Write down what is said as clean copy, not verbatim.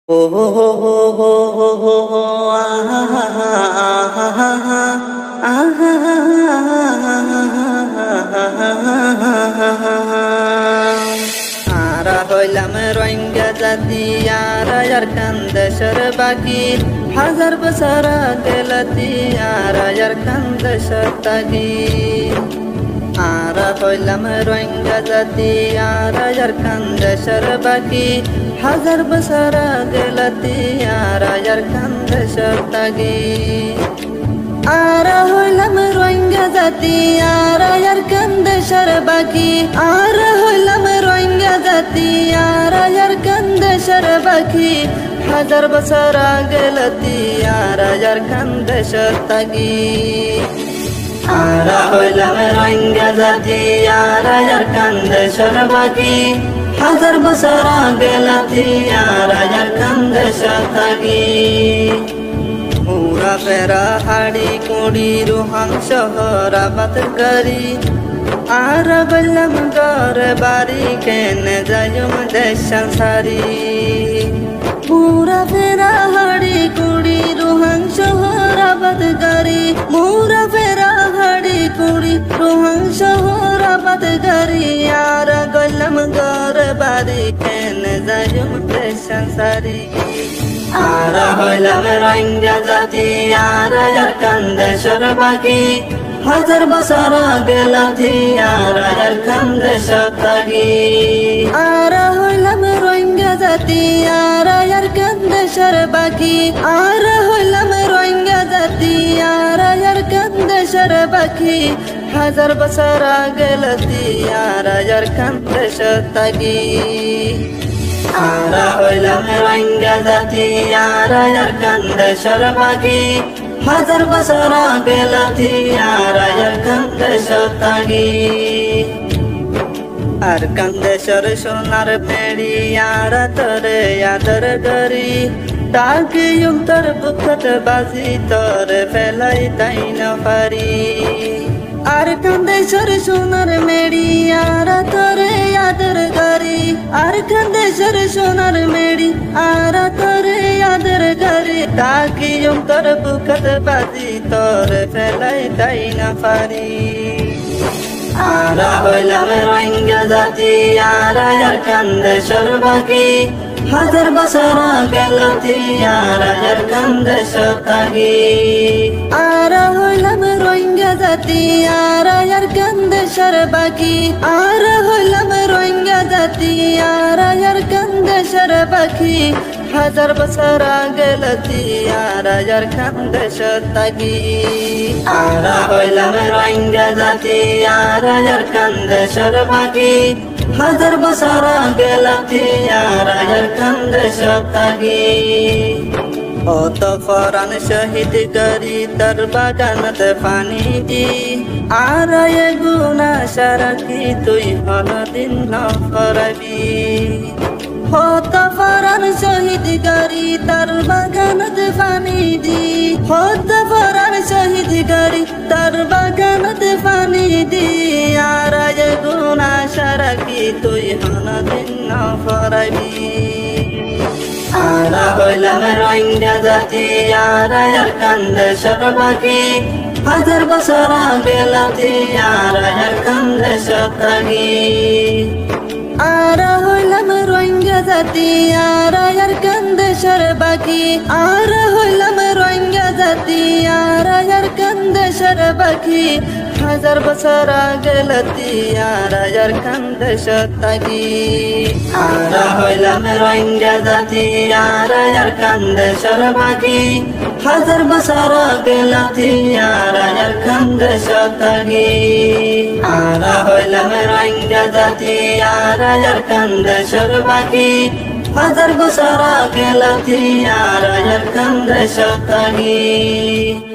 ও হো হো হো হো হো হো হো আহা হা হা আহা হা হা আহা হা হা আরা হইলাম রোহিঙ্গা জাতি আর কান্দেশের বাকি হাজার বছর গেলতি আর কান্দেশের তাগি আরা হইলাম রোহিঙ্গা জাতি আর কান্দেশের বাকি হাজার বছর গেলতি আর কান্দেশের তাগি আরা হইলাম রোহিঙ্গা জাতি আর কান্দেশের বাকি আরা হইলাম রোহিঙ্গা জাতি আর কান্দেশের বাকি হাজার বছর গেলতি আর কান্দেশের তাগি আরা হইলাম রোহিঙ্গা জাতি আর কান্দেশের বাকি হাজার বছর গেলতি আর কান্দেশের তাগি মুরা ফেরা হাড়ি কুড়ি রুহাং শহরাবাদ করি আর বললাম ঘর বাড়ি কেন যাইম দেশ সারি মুরা ফেরা হাড়ি কুড়ি রুহাং শহরাবাদ করি মুরা ফেরা হাড়ি কুড়ি রুহাং শহরাবাদ করি আর বললাম ঘর বাড়ি কেন যাইম দেশ সারি আরা হইলাম রোহিঙ্গা জাতি আর কান্দেশের বাকি হাজার বছর গেলতি আর কান্দেশের তাগি আরা হইলাম রোহিঙ্গা জাতি আর কান্দেশের বাকি আরা হইলাম রোহিঙ্গা জাতি আর কান্দেশের বাকি হাজার বছর গেলতি আর কান্দেশের তাগি আরা হইলাম রোহিঙ্গা জাতি আর কান্দেশের বাকি হাজার বছর গেলতি আর কান্দেশের তাগি আর কান্দেশের সোনার পেড়ি আর তোরে আদর করি তাকে তোর বুকত বাজি তোর ফেলাই তাই না পারি আর কান্দেশের সোনার মেড়ি আর তোরে আদর করি আর কান্দেশের সোনার মেড়ি আর তোরে আদর করি তাকে তোর বুকত বাজি তোর ফেলাই তাই না পারি আরা হইলাম রোহিঙ্গা জাতি আর কান্দেশের বাকি হাজার বছর গেলতি আর কান্দেশের তাগি আরা হইলাম রোহিঙ্গা জাতি আর কান্দেশের বাকি আরা হইলাম রোহিঙ্গা জাতি আর কান্দেশের বাকি হাজার বছর গেলতি আর কান্দেশের তাগি আরা হইলাম রোহিঙ্গা জাতি আর কান্দেশের বাকি হাজার বছর গেলতি আর কান্দেশের তাগি অত ফরান শহীদ করি তার বাগানত পানি দি আর গুনা সারাকি তুই হনদিন নফরবি হত ফরান শহীদ করি তার বাগানত পানি দি হত ফরান শহীদ করি তার বাগানত পানি দি আর গুনা সারাকি তুই হনদিন নফরবি আরা হইলাম রোহিঙ্গা জাতি আর কান্দেশের বাকি হাজার বছর গেলতি আর কান্দেশের তাগি আরা হইলাম রোহিঙ্গা জাতি আর কান্দেশের বাকি আরা হইলাম রোহিঙ্গা জাতি আর কান্দেশের বাকি হাজার বছর গেলতি আর কান্দেশের তাগি আরা হইলাম রোহিঙ্গা জাতি আর কান্দেশের বাকি হাজার বছর গেলতি আর কান্দেশের তাগি আরা হইলাম রোহিঙ্গা জাতি আর কান্দেশের বাকি হাজার বছর গেলতি আর কান্দেশের তাগি